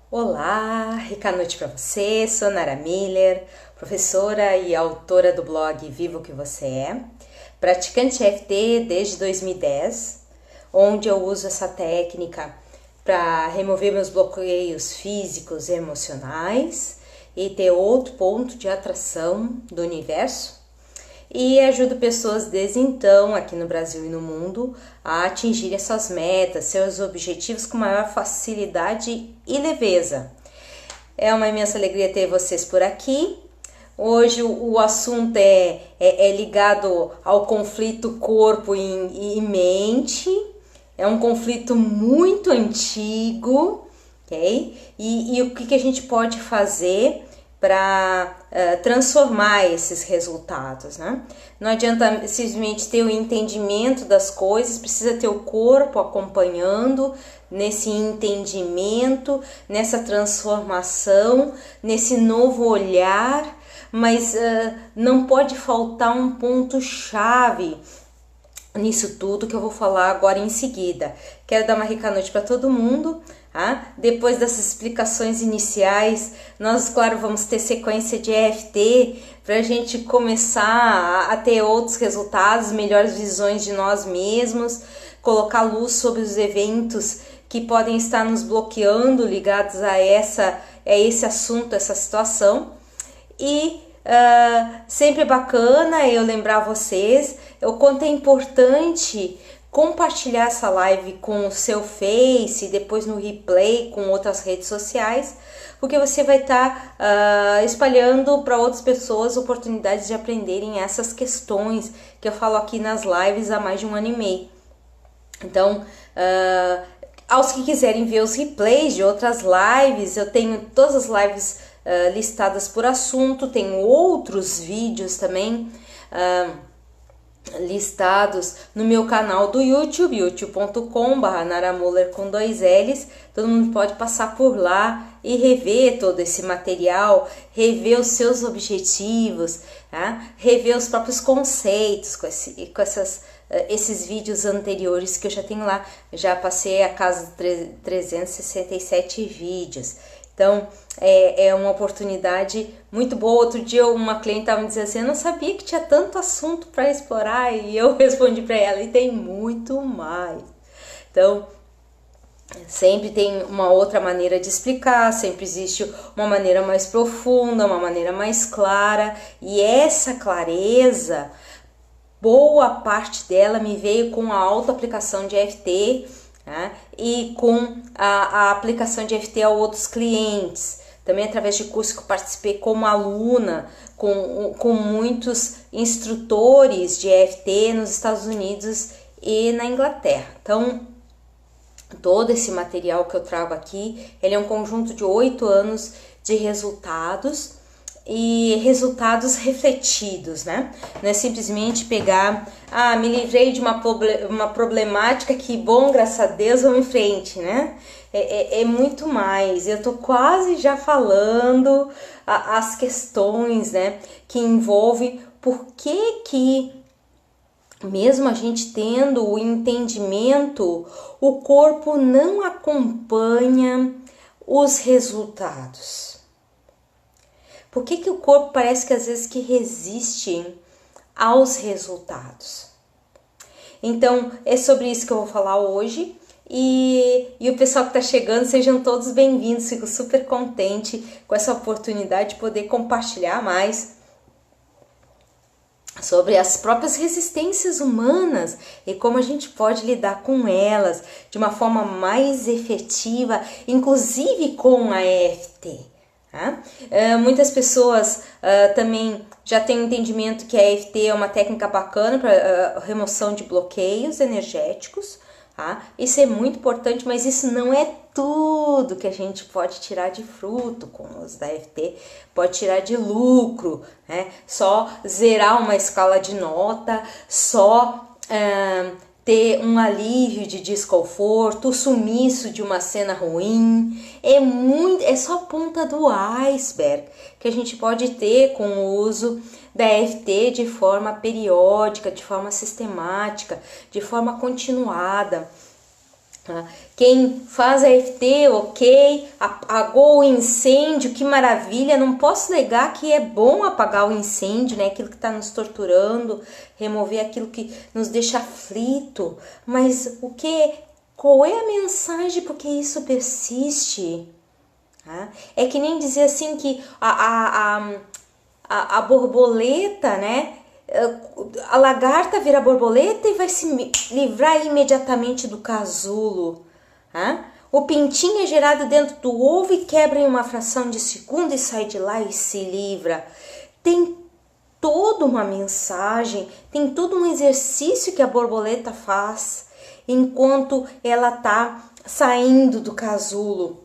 Olá, rica noite para você. Sou Nara Miller, professora e autora do blog Viva o que Você É, praticante EFT desde 2010, onde eu uso essa técnica para remover meus bloqueios físicos e emocionais e ter outro ponto de atração do universo. E ajudo pessoas desde então, aqui no Brasil e no mundo, a atingirem suas metas, seus objetivos com maior facilidade e leveza. É uma imensa alegria ter vocês por aqui. Hoje o assunto é ligado ao conflito corpo e mente. É um conflito muito antigo, ok? E o que a gente pode fazer para transformar esses resultados, né? Não adianta simplesmente ter o entendimento das coisas, precisa ter o corpo acompanhando nesse entendimento, nessa transformação, nesse novo olhar, mas não pode faltar um ponto-chave nisso tudo que eu vou falar agora em seguida. Quero dar uma rica noite para todo mundo. Depois dessas explicações iniciais, nós, claro, vamos ter sequência de EFT para a gente começar a ter outros resultados, melhores visões de nós mesmos, colocar luz sobre os eventos que podem estar nos bloqueando ligados a esse assunto, essa situação. E sempre bacana eu lembrar vocês o quanto é importante compartilhar essa live com o seu Face, depois no replay com outras redes sociais, porque você vai estar espalhando para outras pessoas oportunidades de aprenderem essas questões que eu falo aqui nas lives há mais de 1 ano e meio. Então, aos que quiserem ver os replays de outras lives, eu tenho todas as lives listadas por assunto, tenho outros vídeos também listados no meu canal do YouTube, youtube.com/naramuller com 2 L's. Todo mundo pode passar por lá e rever todo esse material, rever os seus objetivos, rever os próprios conceitos com esses vídeos anteriores que eu já tenho lá. Já passei a casa de 367 vídeos. Então, é uma oportunidade muito boa. Outro dia uma cliente estava me dizendo assim, eu não sabia que tinha tanto assunto para explorar, e eu respondi para ela, e tem muito mais. Então, sempre tem uma outra maneira de explicar, sempre existe uma maneira mais profunda, uma maneira mais clara, e essa clareza, boa parte dela me veio com a autoaplicação de EFT, e com a aplicação de EFT a outros clientes, também através de cursos que eu participei como aluna, com muitos instrutores de EFT nos Estados Unidos e na Inglaterra. Então, todo esse material que eu trago aqui, ele é um conjunto de 8 anos de resultados, e resultados refletidos, né? Não é simplesmente pegar, me livrei de uma problemática, que bom, graças a Deus, vamos em frente, né? É muito mais. Eu tô quase já falando as questões, né, que envolvem por que mesmo a gente tendo o entendimento, o corpo não acompanha os resultados. Por que o corpo parece que às vezes que resiste aos resultados? Então, é sobre isso que eu vou falar hoje. E o pessoal que está chegando, sejam todos bem-vindos. Fico super contente com essa oportunidade de poder compartilhar mais sobre as próprias resistências humanas e como a gente pode lidar com elas de uma forma mais efetiva, inclusive com a EFT. Muitas pessoas também já têm o entendimento que a EFT é uma técnica bacana para remoção de bloqueios energéticos. Isso é muito importante, mas isso não é tudo que a gente pode tirar de fruto com o uso da EFT, pode tirar de lucro, né? Só zerar uma escala de nota, só ter um alívio de desconforto, o sumiço de uma cena ruim, é só a ponta do iceberg que a gente pode ter com o uso da EFT de forma periódica, de forma sistemática, de forma continuada. Quem faz a EFT, ok, apagou o incêndio, que maravilha, não posso negar que é bom apagar o incêndio, né? Aquilo que está nos torturando, remover aquilo que nos deixa aflito, mas qual é a mensagem porque isso persiste? É que nem dizer assim que a borboleta, né? A lagarta vira borboleta e vai se livrar imediatamente do casulo. O pintinho é gerado dentro do ovo e quebra em uma fração de segundo e sai de lá e se livra. Tem toda uma mensagem, tem todo um exercício que a borboleta faz enquanto ela está saindo do casulo.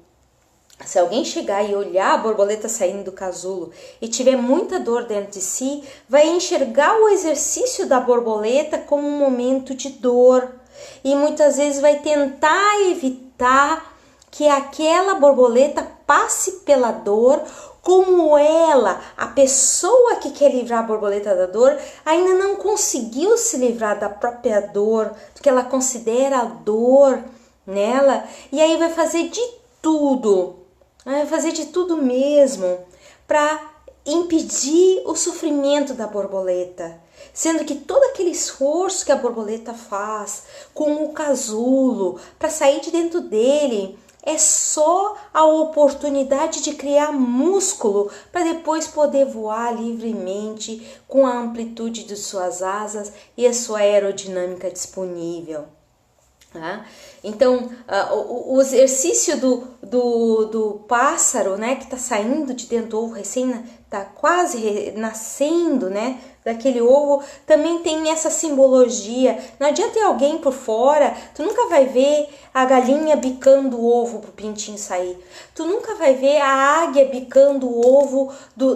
Se alguém chegar e olhar a borboleta saindo do casulo e tiver muita dor dentro de si, vai enxergar o exercício da borboleta como um momento de dor. E muitas vezes vai tentar evitar que aquela borboleta passe pela dor, como ela, a pessoa que quer livrar a borboleta da dor, ainda não conseguiu se livrar da própria dor, do que ela considera a dor nela, e aí vai fazer de tudo. Vai fazer de tudo mesmo para impedir o sofrimento da borboleta, sendo que todo aquele esforço que a borboleta faz com o casulo para sair de dentro dele é só a oportunidade de criar músculo para depois poder voar livremente com a amplitude de suas asas e a sua aerodinâmica disponível. Então, o exercício do pássaro, né, que está saindo de dentro do ovo, está quase nascendo, né, daquele ovo, também tem essa simbologia. Não adianta ter alguém por fora, tu nunca vai ver a galinha bicando o ovo para o pintinho sair. Tu nunca vai ver a águia bicando o ovo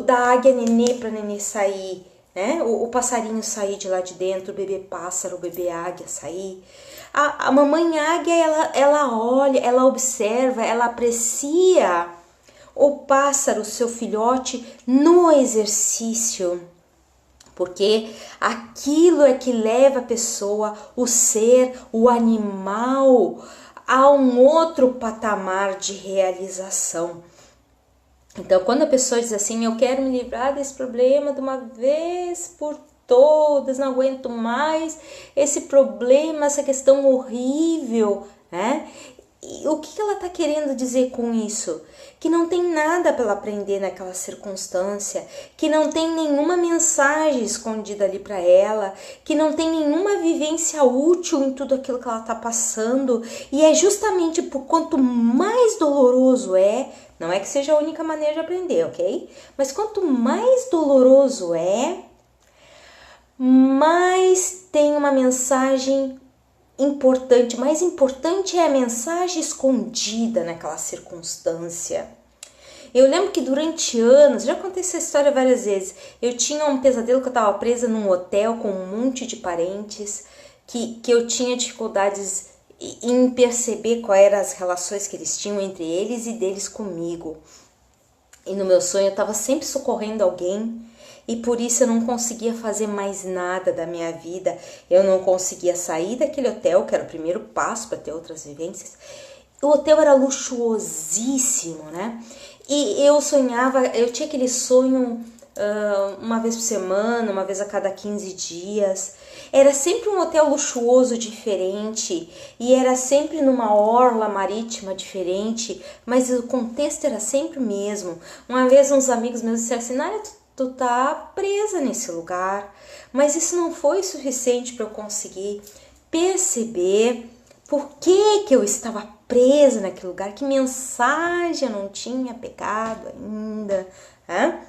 da águia nenê para nenê sair, né? O passarinho sair de lá de dentro, o bebê pássaro, o bebê águia sair. A mamãe águia, ela olha, ela observa, ela aprecia o pássaro, seu filhote, no exercício. Porque aquilo é que leva a pessoa, o ser, o animal, a um outro patamar de realização. Então, quando a pessoa diz assim, eu quero me livrar desse problema de uma vez por todas, não aguento mais esse problema, essa questão horrível, né? E o que ela está querendo dizer com isso? Que não tem nada para ela aprender naquela circunstância, que não tem nenhuma mensagem escondida ali para ela, que não tem nenhuma vivência útil em tudo aquilo que ela está passando. E é justamente por quanto mais doloroso não é que seja a única maneira de aprender, ok? Mas quanto mais doloroso mais tem uma mensagem importante. Mais importante é a mensagem escondida naquela circunstância. Eu lembro que durante anos, já contei essa história várias vezes, eu tinha um pesadelo que eu estava presa num hotel com um monte de parentes, que eu tinha dificuldades em perceber quais eram as relações que eles tinham entre eles e deles comigo. E no meu sonho eu estava sempre socorrendo alguém, e por isso eu não conseguia fazer mais nada da minha vida. Eu não conseguia sair daquele hotel, que era o primeiro passo para ter outras vivências. O hotel era luxuosíssimo, né? E eu sonhava, eu tinha aquele sonho uma vez por semana, uma vez a cada 15 dias. Era sempre um hotel luxuoso diferente e era sempre numa orla marítima diferente, mas o contexto era sempre o mesmo. Uma vez uns amigos meus disseram assim, Nária, tu tá presa nesse lugar, mas isso não foi suficiente para eu conseguir perceber por que eu estava presa naquele lugar, que mensagem eu não tinha pegado ainda, né?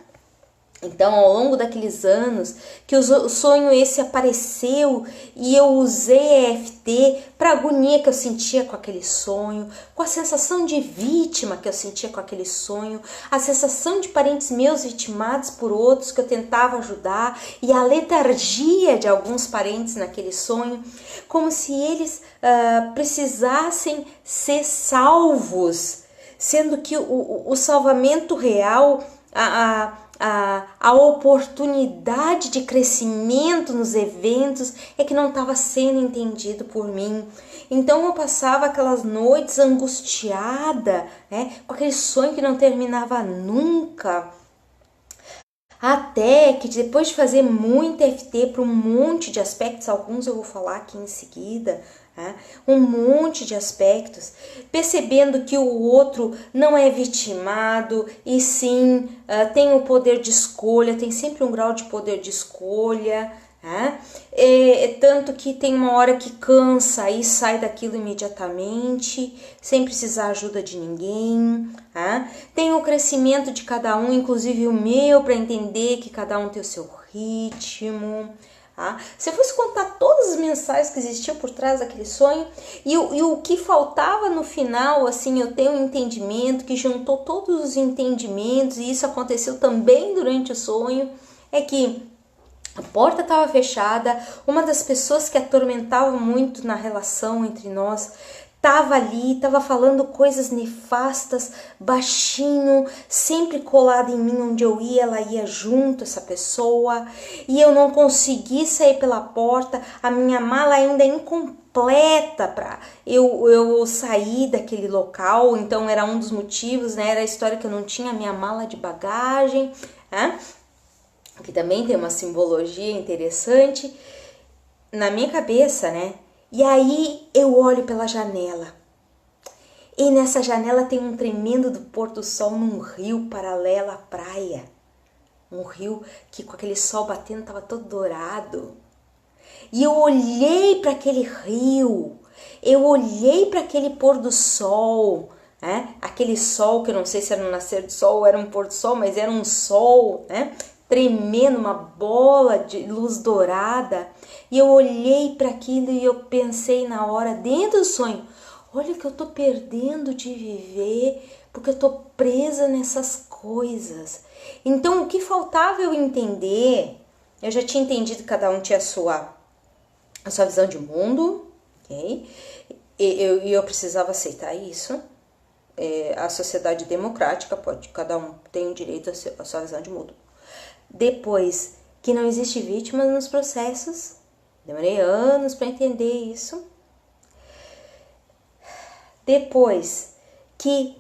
Então, ao longo daqueles anos que o sonho esse apareceu e eu usei EFT para a agonia que eu sentia com aquele sonho, com a sensação de vítima que eu sentia com aquele sonho, a sensação de parentes meus vitimados por outros que eu tentava ajudar e a letargia de alguns parentes naquele sonho, como se eles precisassem ser salvos, sendo que o salvamento real, a oportunidade de crescimento nos eventos é que não estava sendo entendido por mim. Então eu passava aquelas noites angustiada, né, com aquele sonho que não terminava nunca. Até que depois de fazer muito FT para um monte de aspectos, alguns eu vou falar aqui em seguida, um monte de aspectos, percebendo que o outro não é vitimado e sim tem o poder de escolha, tem sempre um grau de poder de escolha, tanto que tem uma hora que cansa e sai daquilo imediatamente, sem precisar ajuda de ninguém. Tem o crescimento de cada um, inclusive o meu, para entender que cada um tem o seu ritmo. Se eu fosse contar todas as mensagens que existiam por trás daquele sonho e o que faltava no final, assim, eu tenho um entendimento que juntou todos os entendimentos, e isso aconteceu também durante o sonho, é que a porta estava fechada, uma das pessoas que atormentava muito na relação entre nós estava ali, estava falando coisas nefastas, baixinho, sempre colada em mim, onde eu ia, ela ia junto, essa pessoa, e eu não consegui sair pela porta, a minha mala ainda é incompleta para eu sair daquele local, então era um dos motivos, né? Era a história que eu não tinha a minha mala de bagagem, que também tem uma simbologia interessante na minha cabeça, né? E aí eu olho pela janela, e nessa janela tem um tremendo do pôr do sol num rio paralelo à praia, um rio que com aquele sol batendo estava todo dourado, e eu olhei para aquele rio, eu olhei para aquele pôr do sol, aquele sol que eu não sei se era um nascer do sol ou era um pôr do sol, mas era um sol, tremendo, uma bola de luz dourada, e eu olhei para aquilo e eu pensei na hora, dentro do sonho, olha que eu tô perdendo de viver, porque eu tô presa nessas coisas. Então o que faltava eu entender, eu já tinha entendido que cada um tinha a sua visão de mundo, ok? E eu precisava aceitar isso. A sociedade democrática pode, cada um tem o direito à sua visão de mundo. Depois, que não existe vítima nos processos, demorei anos para entender isso. Depois, que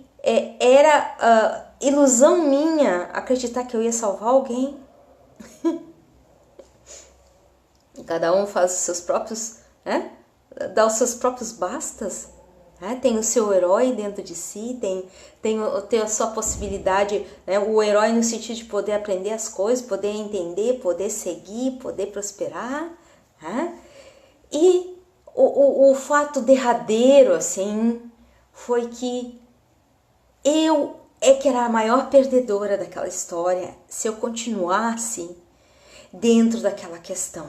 era ilusão minha acreditar que eu ia salvar alguém. Cada um faz os seus próprios, dá os seus próprios bastas. Tem o seu herói dentro de si, tem a sua possibilidade, o herói no sentido de poder aprender as coisas, poder entender, poder seguir, poder prosperar. E o fato derradeiro, assim, foi que eu que era a maior perdedora daquela história se eu continuasse dentro daquela questão.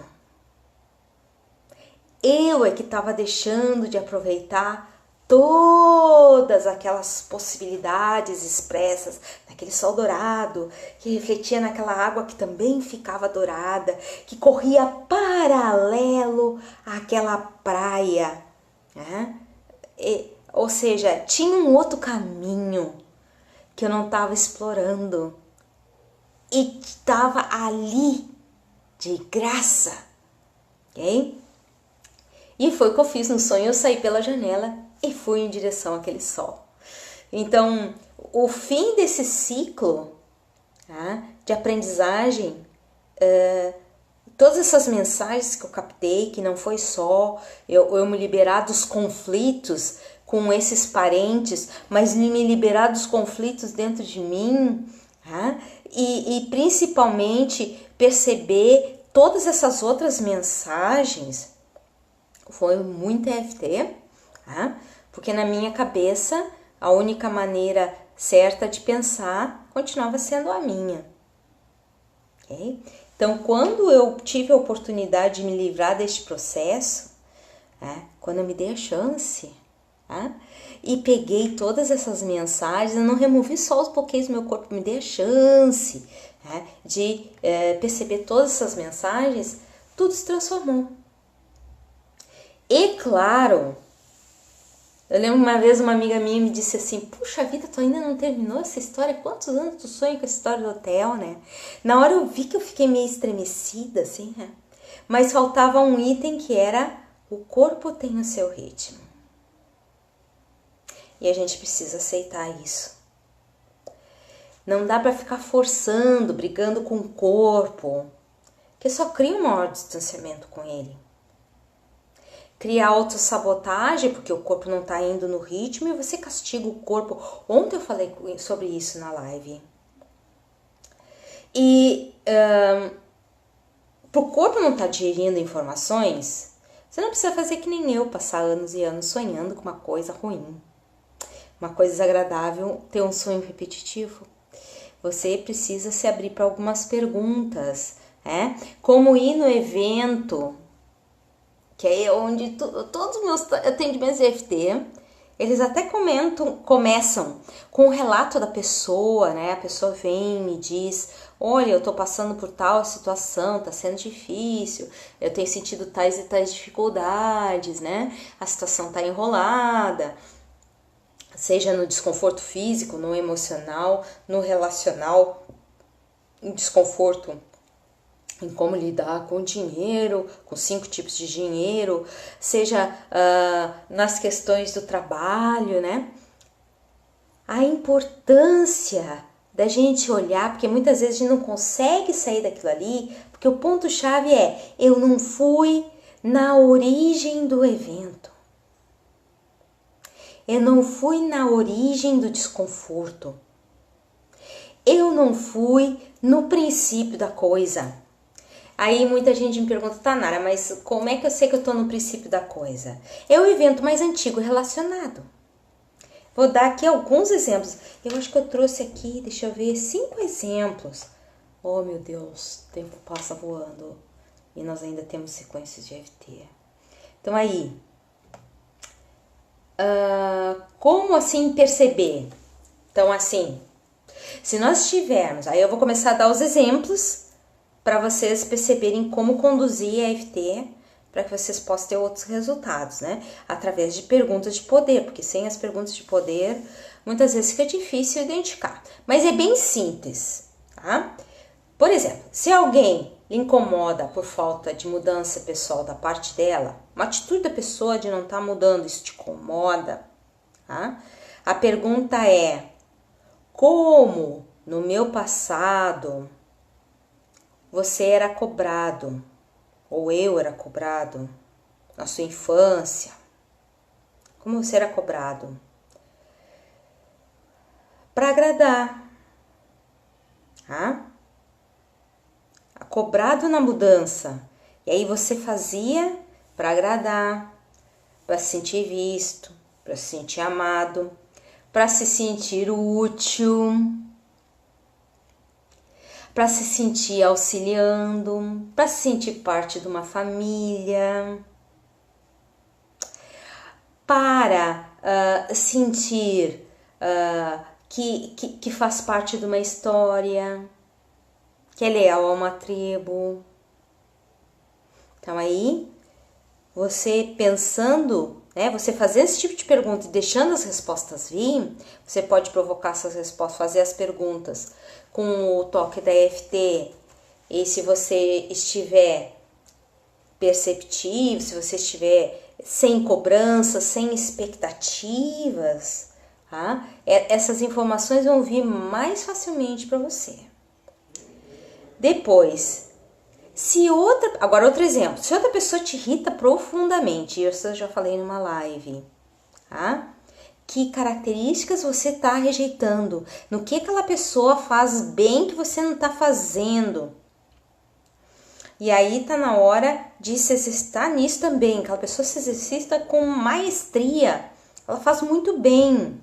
Eu que estava deixando de aproveitar todas aquelas possibilidades expressas naquele sol dourado, que refletia naquela água que também ficava dourada, que corria paralelo àquela praia, ou seja, tinha um outro caminho que eu não estava explorando e estava ali de graça, ok? E foi o que eu fiz no sonho, eu saí pela janela e fui em direção àquele sol. Então, o fim desse ciclo de aprendizagem, todas essas mensagens que eu captei, que não foi só eu me liberar dos conflitos com esses parentes, mas me liberar dos conflitos dentro de mim, e principalmente perceber todas essas outras mensagens, foi muito EFT, porque na minha cabeça a única maneira certa de pensar continuava sendo a minha. Okay? Então, quando eu tive a oportunidade de me livrar deste processo, quando eu me dei a chance, e peguei todas essas mensagens, eu não removi só os bloqueios do meu corpo, me dei a chance de perceber todas essas mensagens, tudo se transformou. E claro, Eu lembro uma vez uma amiga minha me disse assim, puxa vida, tu ainda não terminou essa história? Quantos anos tu sonha com essa história do hotel, né? Na hora eu vi que eu fiquei meio estremecida, assim, né? Mas faltava um item que era o corpo tem o seu ritmo. E a gente precisa aceitar isso. Não dá pra ficar forçando, brigando com o corpo, que só cria um maior distanciamento com ele. Cria autossabotagem, porque o corpo não tá indo no ritmo e você castiga o corpo. Ontem eu falei sobre isso na live. E pro corpo não tá digerindo informações, você não precisa fazer que nem eu, passar anos e anos sonhando com uma coisa ruim. Uma coisa desagradável, ter um sonho repetitivo. Você precisa se abrir para algumas perguntas, né? Como ir no evento, que é onde todos os meus atendimentos de EFT, eles até começam com o relato da pessoa, né? A pessoa vem e me diz, olha, eu tô passando por tal situação, tá sendo difícil, eu tenho sentido tais e tais dificuldades, né? A situação tá enrolada, seja no desconforto físico, no emocional, no relacional, um desconforto em como lidar com dinheiro, com 5 tipos de dinheiro, seja nas questões do trabalho, né? A importância da gente olhar, porque muitas vezes a gente não consegue sair daquilo ali, porque o ponto-chave é, eu não fui na origem do evento. Eu não fui na origem do desconforto. Eu não fui no princípio da coisa. Aí muita gente me pergunta, Tanara, mas como é que eu sei que eu tô no princípio da coisa? É o evento mais antigo relacionado. Vou dar aqui alguns exemplos. Eu acho que eu trouxe aqui, deixa eu ver, 5 exemplos. Oh, meu Deus, o tempo passa voando. E nós ainda temos sequências de EFT. Então aí, como assim perceber? Então assim, se nós tivermos, aí eu vou começar a dar os exemplos para vocês perceberem como conduzir a EFT, para que vocês possam ter outros resultados, né? Através de perguntas de poder, porque sem as perguntas de poder, muitas vezes fica difícil identificar. Mas é bem simples, tá? Por exemplo, se alguém lhe incomoda por falta de mudança pessoal da parte dela, uma atitude da pessoa de não estar mudando, isso te incomoda, tá? A pergunta é, como no meu passado você era cobrado, ou eu era cobrado, na sua infância? Como você era cobrado? Para agradar, tá? Cobrado na mudança. E aí você fazia para agradar, para se sentir visto, para se sentir amado, para se sentir útil, para se sentir auxiliando, para se sentir parte de uma família, para sentir que faz parte de uma história, que é leal a uma tribo. Então aí, você pensando, né, você fazer esse tipo de pergunta e deixando as respostas vir, você pode provocar essas respostas, fazer as perguntas com o toque da EFT. E se você estiver perceptivo, se você estiver sem cobrança, sem expectativas, tá? Essas informações vão vir mais facilmente para você. Depois, agora outro exemplo, se outra pessoa te irrita profundamente, isso eu já falei numa live, tá? Que características você está rejeitando? No que aquela pessoa faz bem que você não está fazendo? E aí tá na hora de se exercitar nisso também. Aquela pessoa se exercita com maestria, ela faz muito bem,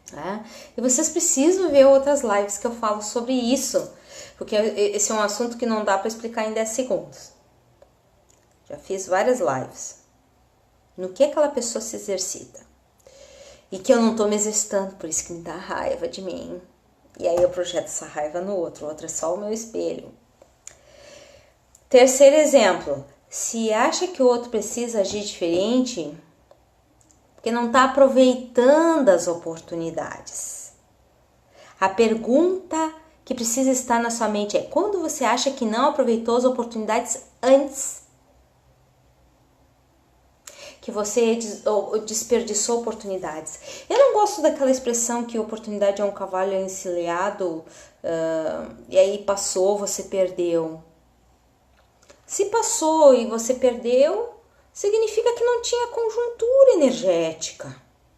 tá? E vocês precisam ver outras lives que eu falo sobre isso, porque esse é um assunto que não dá para explicar em 10 segundos. Já fiz várias lives. No que aquela pessoa se exercita. E que eu não tô me exercitando, por isso que me dá raiva de mim. E aí eu projeto essa raiva no outro. O outro é só o meu espelho. Terceiro exemplo. Se acha que o outro precisa agir diferente, porque não está aproveitando as oportunidades. A pergunta que precisa estar na sua mente é: quando você acha que não aproveitou as oportunidades antes? Que você desperdiçou oportunidades. Eu não gosto daquela expressão que oportunidade é um cavalo encilhado, e aí passou, você perdeu. Se passou e você perdeu, significa que não tinha conjuntura energética.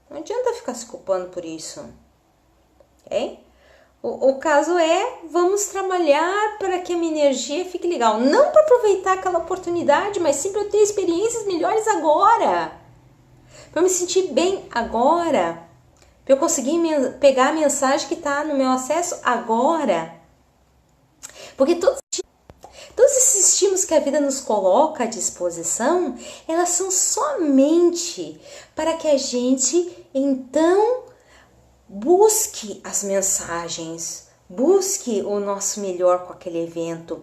Não adianta ficar se culpando por isso. Okay? O caso é, vamos trabalhar para que a minha energia fique legal. Não para aproveitar aquela oportunidade, mas sim para eu ter experiências melhores agora. Para eu me sentir bem agora. Para eu conseguir pegar a mensagem que está no meu acesso agora. Porque todos esses estímulos que a vida nos coloca à disposição, elas são somente para que a gente, então, busque as mensagens, busque o nosso melhor com aquele evento,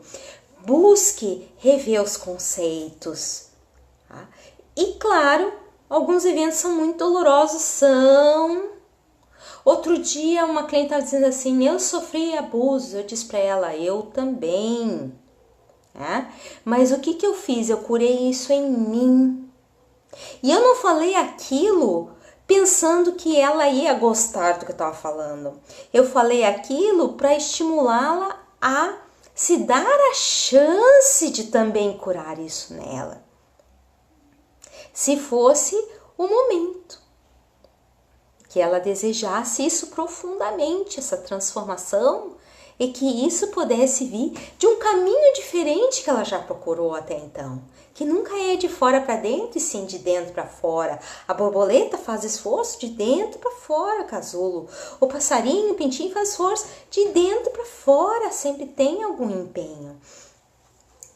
busque rever os conceitos. Tá? E claro, alguns eventos são muito dolorosos, são. Outro dia uma cliente estava dizendo assim: eu sofri abuso. Eu disse para ela: eu também. Mas o que eu fiz? Eu curei isso em mim. E eu não falei aquilo pensando que ela ia gostar do que eu estava falando. Eu falei aquilo para estimulá-la a se dar a chance de também curar isso nela. Se fosse o momento que ela desejasse isso profundamente, essa transformação, e que isso pudesse vir de um caminho diferente que ela já procurou até então, que nunca é de fora para dentro e sim de dentro para fora. A borboleta faz esforço de dentro para fora, casulo. O passarinho, o pintinho faz esforço de dentro para fora, sempre tem algum empenho.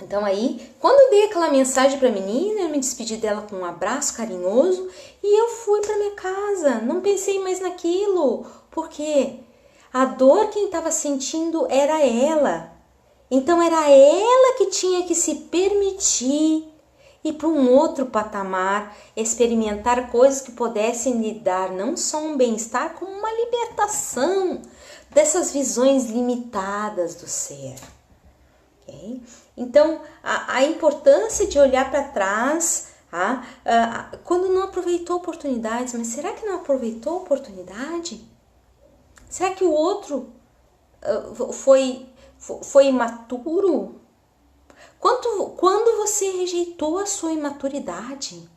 Então aí, quando eu dei aquela mensagem para a menina, eu me despedi dela com um abraço carinhoso e eu fui para minha casa. Não pensei mais naquilo. Por quê? A dor quem estava sentindo era ela. Então era ela que tinha que se permitir ir para um outro patamar, experimentar coisas que pudessem lhe dar não só um bem-estar, como uma libertação dessas visões limitadas do ser. Okay? Então, a importância de olhar para trás, quando não aproveitou oportunidades, mas será que não aproveitou a oportunidade? Será que o outro foi imaturo? Quando você rejeitou a sua imaturidade?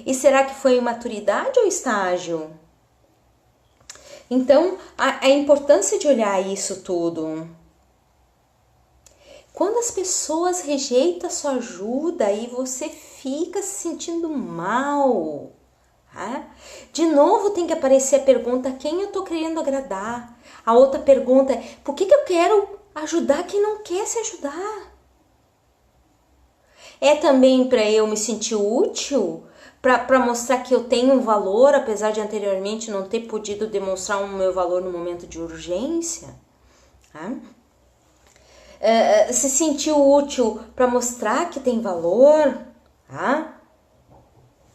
E será que foi imaturidade ou estágio? Então, a importância de olhar isso tudo. Quando as pessoas rejeitam a sua ajuda, aí você fica se sentindo mal. De novo tem que aparecer a pergunta: quem eu estou querendo agradar? A outra pergunta é: por que eu quero ajudar quem não quer se ajudar? É também para eu me sentir útil? Para mostrar que eu tenho um valor, apesar de anteriormente não ter podido demonstrar o meu valor no momento de urgência? Se sentir útil para mostrar que tem valor?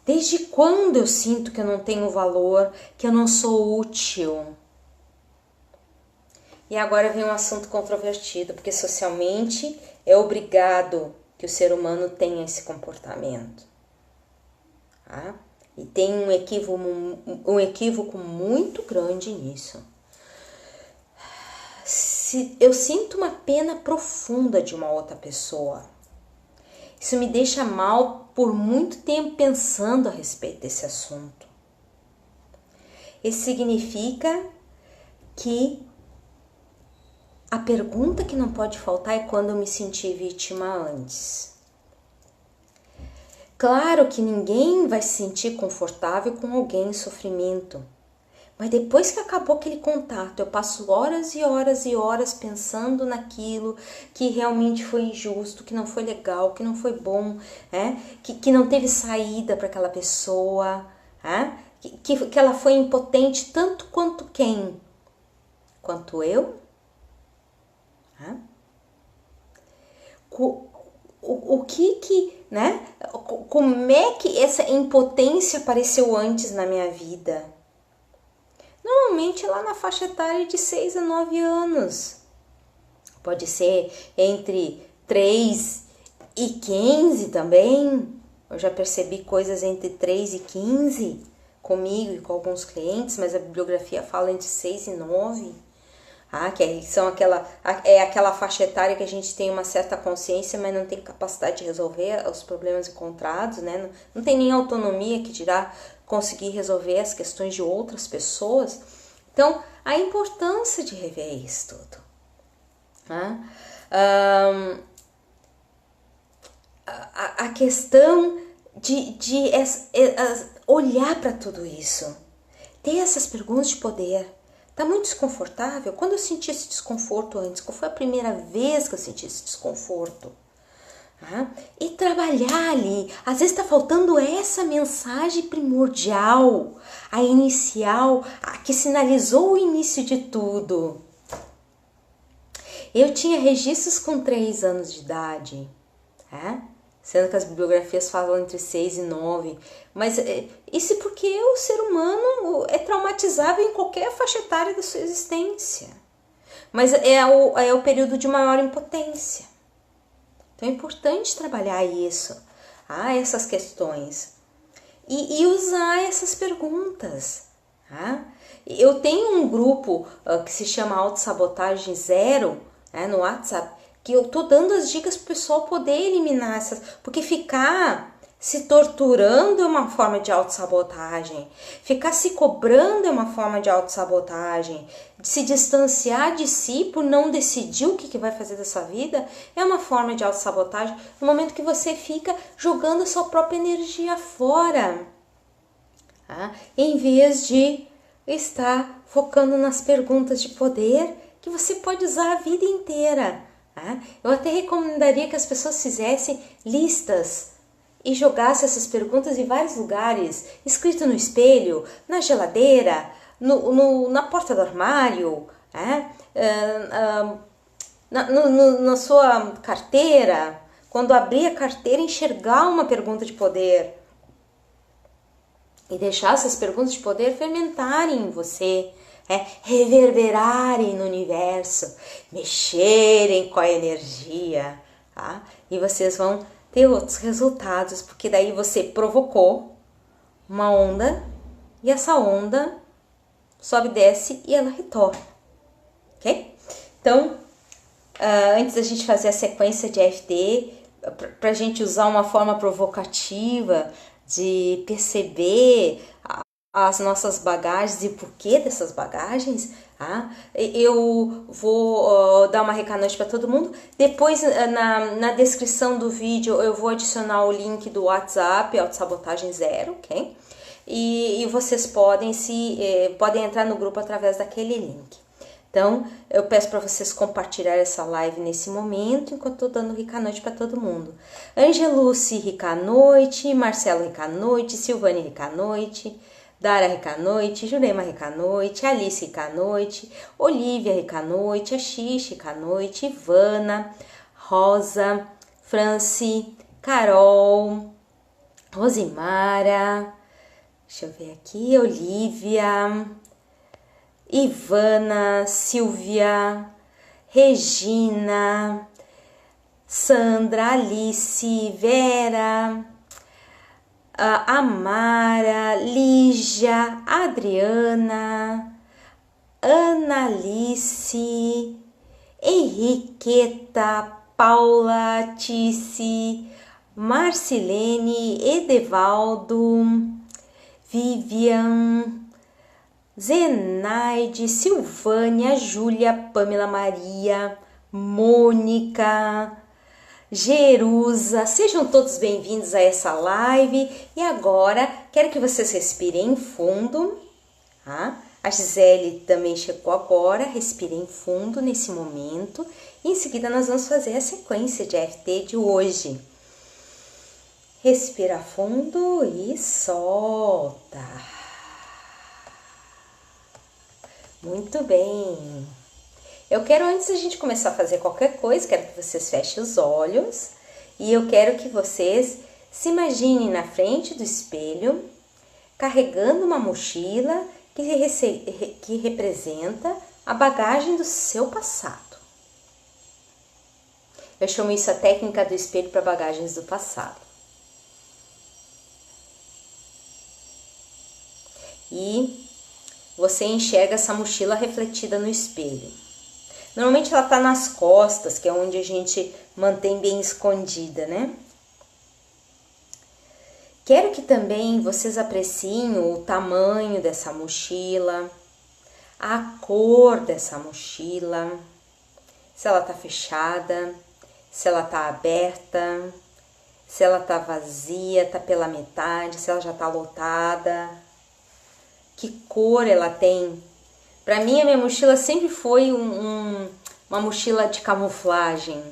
Desde quando eu sinto que eu não tenho valor, que eu não sou útil? E agora vem um assunto controvertido, porque socialmente é obrigado que o ser humano tenha esse comportamento. E tem um equívoco muito grande nisso. Se eu sinto uma pena profunda de uma outra pessoa, isso me deixa mal por muito tempo pensando a respeito desse assunto. Isso significa que a pergunta que não pode faltar é: quando eu me senti vítima antes? Claro que ninguém vai se sentir confortável com alguém em sofrimento. Mas depois que acabou aquele contato, eu passo horas e horas e horas pensando naquilo que realmente foi injusto, que não foi legal, que não foi bom, que não teve saída para aquela pessoa, que ela foi impotente tanto quanto quem? Quanto eu? o que, né? Como é que essa impotência apareceu antes na minha vida? Normalmente lá na faixa etária de 6 a 9 anos. Pode ser entre 3 e 15 também. Eu já percebi coisas entre 3 e 15 comigo e com alguns clientes, mas a bibliografia fala entre 6 e 9. São aquela faixa etária que a gente tem uma certa consciência, mas não tem capacidade de resolver os problemas encontrados, né? Não tem nem autonomia que dirá conseguir resolver as questões de outras pessoas. Então, a importância de rever isso tudo. A questão de olhar para tudo isso, ter essas perguntas de poder. Tá muito desconfortável? Quando eu senti esse desconforto antes? Qual foi a primeira vez que eu senti esse desconforto? E trabalhar ali. Às vezes está faltando essa mensagem primordial, a inicial, a que sinalizou o início de tudo. Eu tinha registros com 3 anos de idade, sendo que as bibliografias falam entre 6 e 9. Mas isso porque o ser humano é traumatizável em qualquer faixa etária da sua existência. Mas é o período de maior impotência. Então é importante trabalhar isso, essas questões. E usar essas perguntas. Eu tenho um grupo que se chama Autossabotagem Zero, no WhatsApp, que eu tô dando as dicas para o pessoal poder eliminar essas, porque ficar se torturando é uma forma de autossabotagem, ficar se cobrando é uma forma de autossabotagem, se distanciar de si por não decidir o que vai fazer da sua vida é uma forma de autossabotagem, no momento que você fica jogando a sua própria energia fora, em vez de estar focando nas perguntas de poder que você pode usar a vida inteira. Eu até recomendaria que as pessoas fizessem listas e jogassem essas perguntas em vários lugares, escrito no espelho, na geladeira, na porta do armário, na sua carteira. Quando abrir a carteira, enxergar uma pergunta de poder e deixar essas perguntas de poder fermentarem em você, reverberarem no universo, mexerem com a energia, e vocês vão ter outros resultados, porque daí você provocou uma onda e essa onda sobe, desce e ela retorna, ok? Então, antes da gente fazer a sequência de EFT, para a gente usar uma forma provocativa de perceber as nossas bagagens e o porquê dessas bagagens, eu vou dar uma recanoite para todo mundo. Depois, na descrição do vídeo, eu vou adicionar o link do WhatsApp, Autossabotagem Zero, ok? E vocês podem entrar no grupo através daquele link. Então, eu peço para vocês compartilhar essa live nesse momento, enquanto eu estou dando rica-noite para todo mundo. Angeluce, rica-noite. Marcelo, rica-noite. Silvane, rica-noite. Dara, rica-noite. Jurema, rica-noite. Alice, rica-noite. Olivia, rica-noite. Axixe, rica-noite. Ivana, Rosa, Franci, Carol, Rosimara, deixa eu ver aqui, Olivia, Ivana, Silvia, Regina, Sandra, Alice, Vera, Amara, Lígia, Adriana, Analice, Henriqueta, Paula, Tice, Marcilene, Edevaldo, Vivian, Zenaide, Silvânia, Júlia, Pamela, Maria, Mônica, Jerusa, sejam todos bem-vindos a essa live. E agora, quero que vocês respirem fundo, A Gisele também chegou agora, respirem fundo nesse momento. E em seguida nós vamos fazer a sequência de EFT de hoje. Respira fundo e solta. Muito bem. Eu quero, antes da gente começar a fazer qualquer coisa, quero que vocês fechem os olhos E eu quero que vocês se imaginem na frente do espelho, carregando uma mochila que representa a bagagem do seu passado. Eu chamo isso a técnica do espelho para bagagens do passado. E você enxerga essa mochila refletida no espelho. Normalmente ela está nas costas, que é onde a gente mantém bem escondida, né? Quero que também vocês apreciem o tamanho dessa mochila, a cor dessa mochila, se ela está fechada, se ela está aberta, se ela está vazia, está pela metade, se ela já está lotada, que cor ela tem. Para mim, a minha mochila sempre foi uma mochila de camuflagem.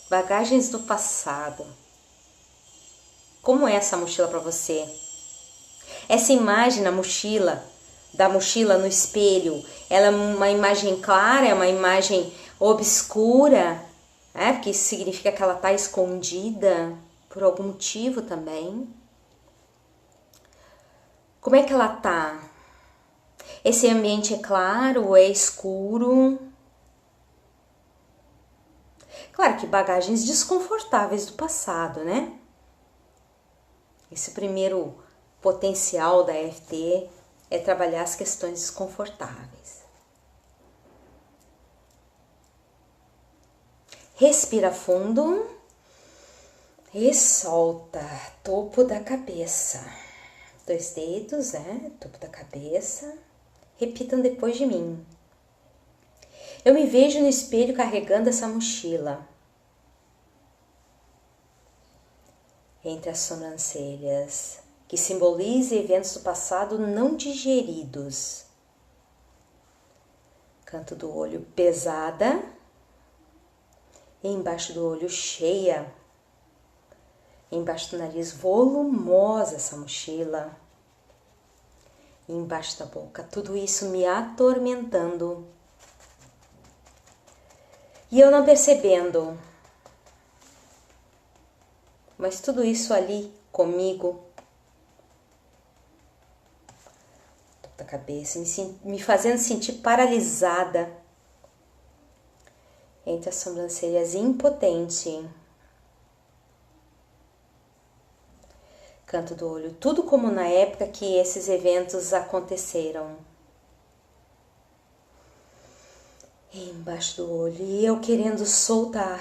Bagagens do passado. Como é essa mochila para você? Essa imagem na mochila, da mochila no espelho, ela é uma imagem clara, é uma imagem obscura, né? Porque isso significa que ela está escondida por algum motivo também. Como é que ela tá? Esse ambiente é claro ou é escuro? Claro que bagagens desconfortáveis do passado, né? Esse primeiro potencial da EFT é trabalhar as questões desconfortáveis. Respira fundo e solta. Topo da cabeça. 2 dedos, né? Topo da cabeça. Repitam depois de mim. Eu me vejo no espelho carregando essa mochila. Entre as sobrancelhas, que simboliza eventos do passado não digeridos. Canto do olho pesada. E embaixo do olho cheia. Embaixo do nariz volumosa essa mochila. E embaixo da boca, tudo isso me atormentando. E eu não percebendo. Mas tudo isso ali comigo. Da cabeça, me fazendo sentir paralisada. Entre as sobrancelhas, impotente. Canto do olho, tudo como na época que esses eventos aconteceram. E embaixo do olho, e eu querendo soltar.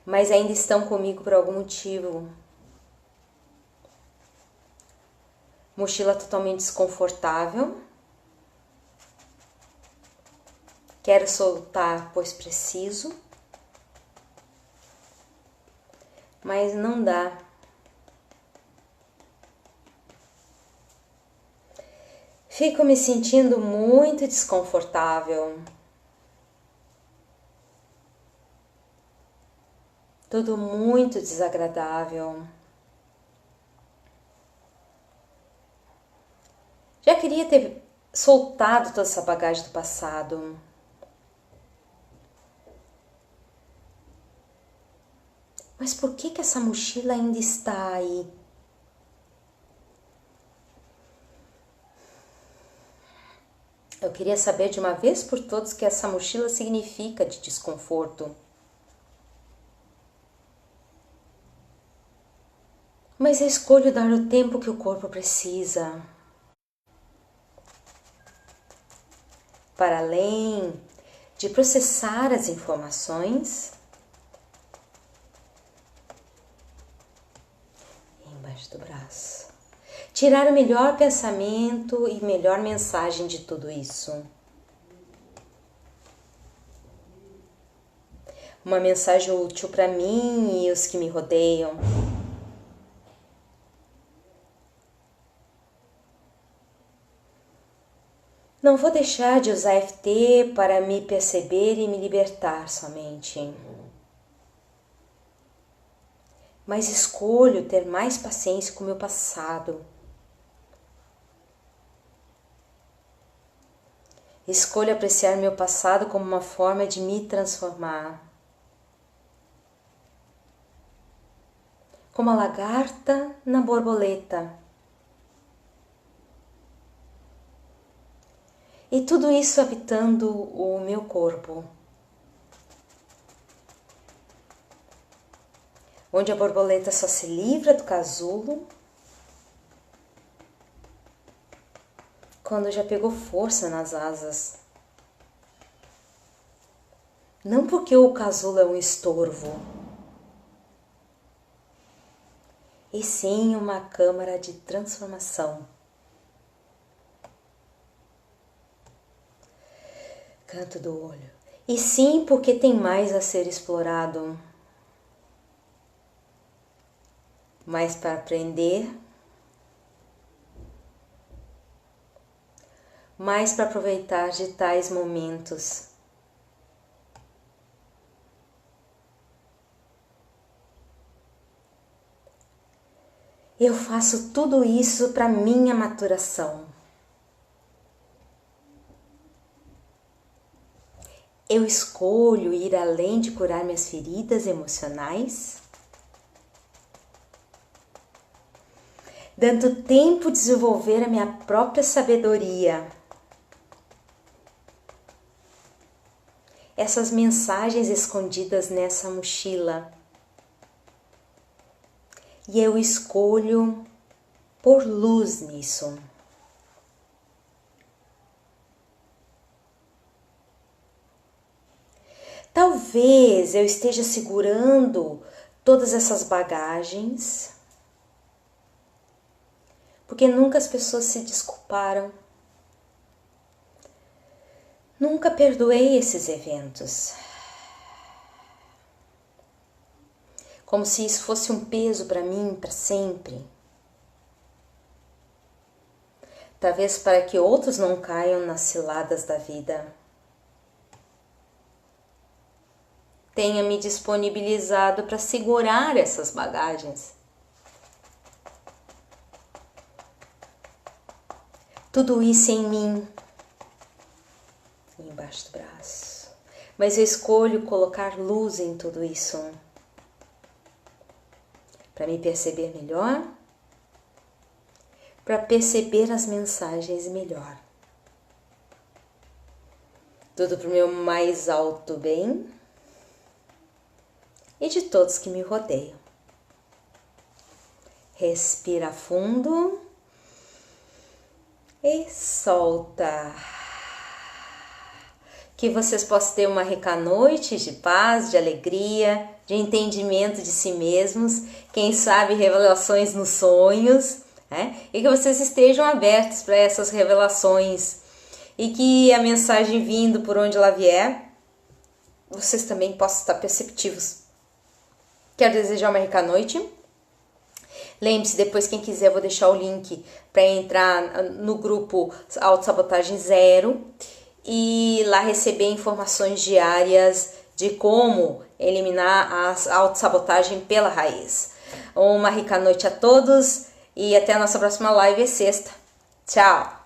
Mas ainda estão comigo por algum motivo. Mochila totalmente desconfortável. Quero soltar, pois preciso. Mas não dá. Fico me sentindo muito desconfortável. Tudo muito desagradável. Já queria ter soltado toda essa bagagem do passado. Mas por que essa mochila ainda está aí? Eu queria saber de uma vez por todas o que essa mochila significa de desconforto. Mas eu escolho dar o tempo que o corpo precisa. Para além de processar as informações, embaixo do braço, tirar o melhor pensamento e melhor mensagem de tudo isso. Uma mensagem útil para mim e os que me rodeiam. Não vou deixar de usar EFT para me perceber e me libertar somente. Mas escolho ter mais paciência com o meu passado. Escolho apreciar meu passado como uma forma de me transformar. Como a lagarta na borboleta. E tudo isso habitando o meu corpo. Onde a borboleta só se livra do casulo quando já pegou força nas asas. Não porque o casulo é um estorvo, e sim uma câmara de transformação. Canto do olho. E sim porque tem mais a ser explorado. Mais para aprender. Mais para aproveitar de tais momentos. Eu faço tudo isso para minha maturação. Eu escolho ir além de curar minhas feridas emocionais, dando tempo de desenvolver a minha própria sabedoria. Essas mensagens escondidas nessa mochila. E eu escolho pôr luz nisso. Talvez eu esteja segurando todas essas bagagens, porque nunca as pessoas se desculparam. Nunca perdoei esses eventos. Como se isso fosse um peso para mim para sempre. Talvez para que outros não caiam nas ciladas da vida. Tenha me disponibilizado para segurar essas bagagens. Tudo isso em mim, embaixo do braço. Mas eu escolho colocar luz em tudo isso. Para me perceber melhor, para perceber as mensagens melhor. Tudo para o meu mais alto bem e de todos que me rodeiam. Respira fundo e solta. Que vocês possam ter uma rica noite de paz, de alegria, de entendimento de si mesmos, quem sabe revelações nos sonhos, né? E que vocês estejam abertos para essas revelações e que a mensagem vindo por onde ela vier, vocês também possam estar perceptivos. Quero desejar uma rica noite. Lembre-se, depois quem quiser eu vou deixar o link para entrar no grupo Autossabotagem Zero e lá receber informações diárias de como eliminar a autossabotagem pela raiz. Uma rica noite a todos e até a nossa próxima live sexta. Tchau!